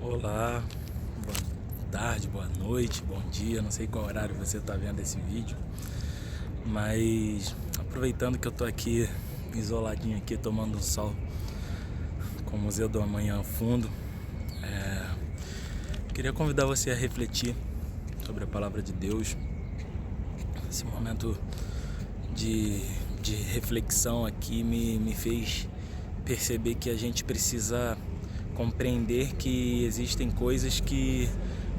Olá, boa tarde, boa noite, bom dia, não sei qual horário você está vendo esse vídeo, mas aproveitando que eu tô aqui isoladinho aqui tomando um sol com o Museu do Amanhã ao fundo, queria convidar você a refletir sobre a palavra de Deus. Esse momento de reflexão aqui me fez perceber que a gente precisa compreender que existem coisas que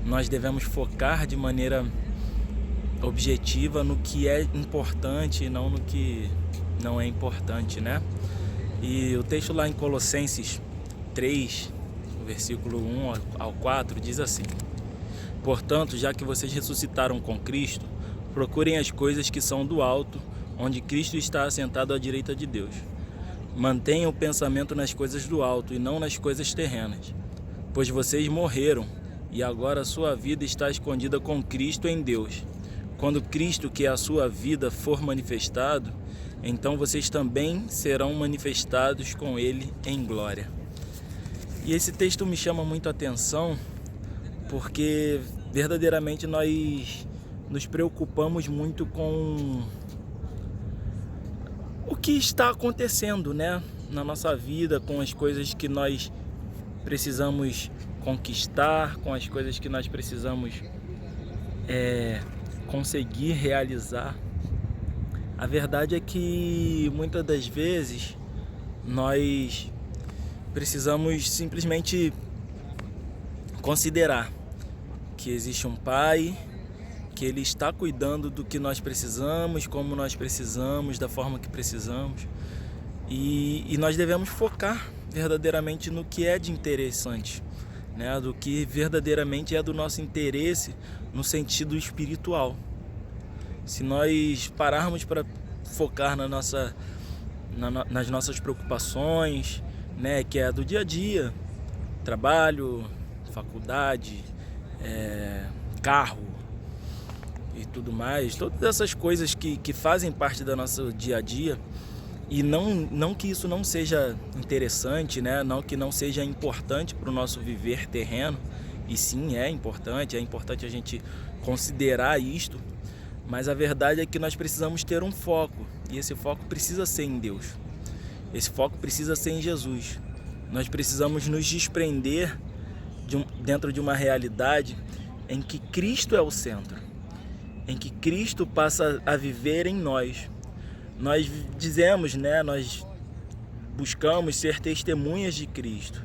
nós devemos focar de maneira objetiva no que é importante e não no que não é importante, né? E o texto lá em Colossenses 3, versículo 1 ao 4, diz assim: Portanto, já que vocês ressuscitaram com Cristo, procurem as coisas que são do alto, onde Cristo está assentado à direita de Deus. Mantenham o pensamento nas coisas do alto e não nas coisas terrenas, pois vocês morreram e agora a sua vida está escondida com Cristo em Deus. Quando Cristo, que é a sua vida, for manifestado, então vocês também serão manifestados com Ele em glória. E esse texto me chama muito a atenção porque verdadeiramente nós nos preocupamos muito com o que está acontecendo, né, na nossa vida, com as coisas que nós precisamos conquistar, com as coisas que nós precisamos conseguir realizar. A verdade é que muitas das vezes nós precisamos simplesmente considerar que existe um Pai, que Ele está cuidando do que nós precisamos, como nós precisamos, da forma que precisamos, e nós devemos focar verdadeiramente no que é de interessante, né? Do que verdadeiramente é do nosso interesse no sentido espiritual. Se nós pararmos para focar nas nossas preocupações, né, que é do dia a dia, trabalho, faculdade, carro e tudo mais, todas essas coisas que fazem parte do nosso dia a dia, e não que isso não seja interessante, né? Não que não seja importante para o nosso viver terreno, e sim, é importante a gente considerar isto, mas a verdade é que nós precisamos ter um foco, e esse foco precisa ser em Deus, esse foco precisa ser em Jesus. Nós precisamos nos desprender dentro de uma realidade em que Cristo é o centro, em que Cristo passa a viver em nós. Nós dizemos, né, nós buscamos ser testemunhas de Cristo,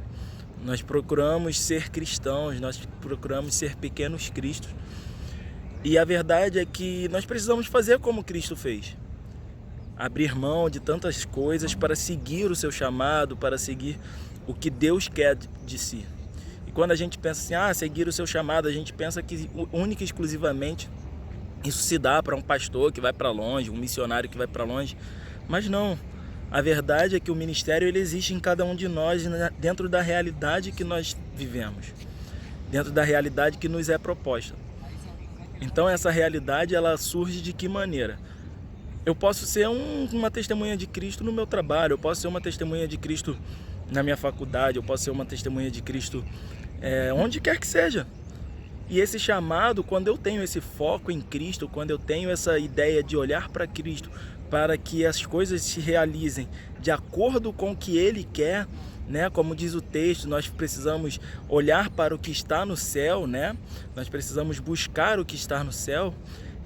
nós procuramos ser cristãos, nós procuramos ser pequenos cristos. E a verdade é que nós precisamos fazer como Cristo fez, abrir mão de tantas coisas para seguir o seu chamado, para seguir o que Deus quer de si. E quando a gente pensa assim, seguir o seu chamado, a gente pensa que única e exclusivamente isso se dá para um pastor que vai para longe, um missionário que vai para longe, mas não. A verdade é que o ministério ele existe em cada um de nós, dentro da realidade que nós vivemos, dentro da realidade que nos é proposta. Então essa realidade ela surge de que maneira? Eu posso ser uma testemunha de Cristo no meu trabalho, eu posso ser uma testemunha de Cristo na minha faculdade, eu posso ser uma testemunha de Cristo onde quer que seja. E esse chamado, quando eu tenho esse foco em Cristo, quando eu tenho essa ideia de olhar para Cristo, para que as coisas se realizem de acordo com o que Ele quer, né? Como diz o texto, nós precisamos olhar para o que está no céu, né? Nós precisamos buscar o que está no céu.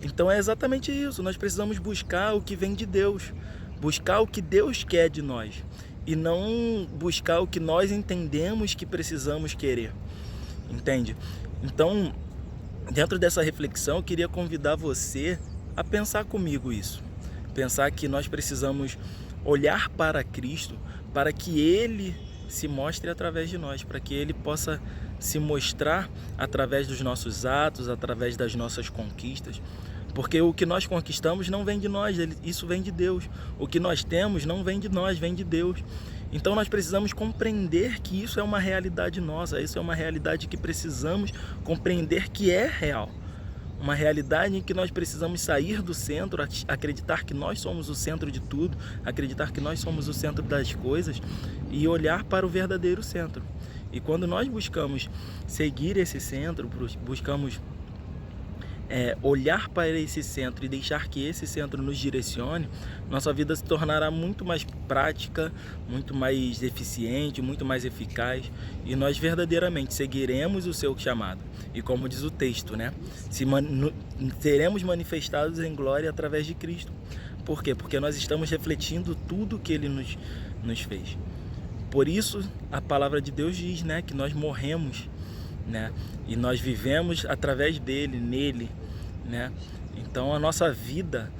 Então é exatamente isso, nós precisamos buscar o que vem de Deus, buscar o que Deus quer de nós, e não buscar o que nós entendemos que precisamos querer, entende? Então, dentro dessa reflexão, eu queria convidar você a pensar comigo isso. Pensar que nós precisamos olhar para Cristo, para que Ele se mostre através de nós, para que Ele possa se mostrar através dos nossos atos, através das nossas conquistas. Porque o que nós conquistamos não vem de nós, isso vem de Deus. O que nós temos não vem de nós, vem de Deus. Então nós precisamos compreender que isso é uma realidade nossa, isso é uma realidade que precisamos compreender que é real. Uma realidade em que nós precisamos sair do centro, acreditar que nós somos o centro de tudo, acreditar que nós somos o centro das coisas e olhar para o verdadeiro centro. E quando nós buscamos seguir esse centro, buscamos olhar para esse centro e deixar que esse centro nos direcione, nossa vida se tornará muito mais prática, muito mais eficiente, muito mais eficaz, e nós verdadeiramente seguiremos o seu chamado. E como diz o texto, né? Seremos manifestados em glória através de Cristo. Por quê? Porque nós estamos refletindo tudo que Ele nos fez. Por isso a palavra de Deus diz, né, que nós morremos, né, e nós vivemos através dele, nele, né? Então a nossa vida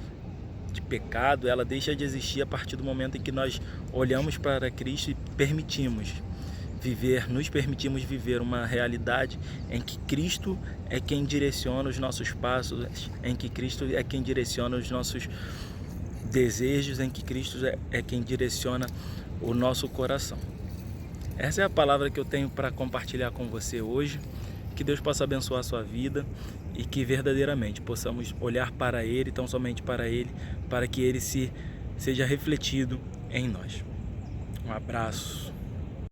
de pecado, ela deixa de existir a partir do momento em que nós olhamos para Cristo e nos permitimos viver uma realidade em que Cristo é quem direciona os nossos passos, em que Cristo é quem direciona os nossos desejos, em que Cristo é quem direciona o nosso coração. Essa é a palavra que eu tenho para compartilhar com você hoje. Que Deus possa abençoar a sua vida e que verdadeiramente possamos olhar para Ele, tão somente para Ele, para que Ele seja refletido em nós. Um abraço.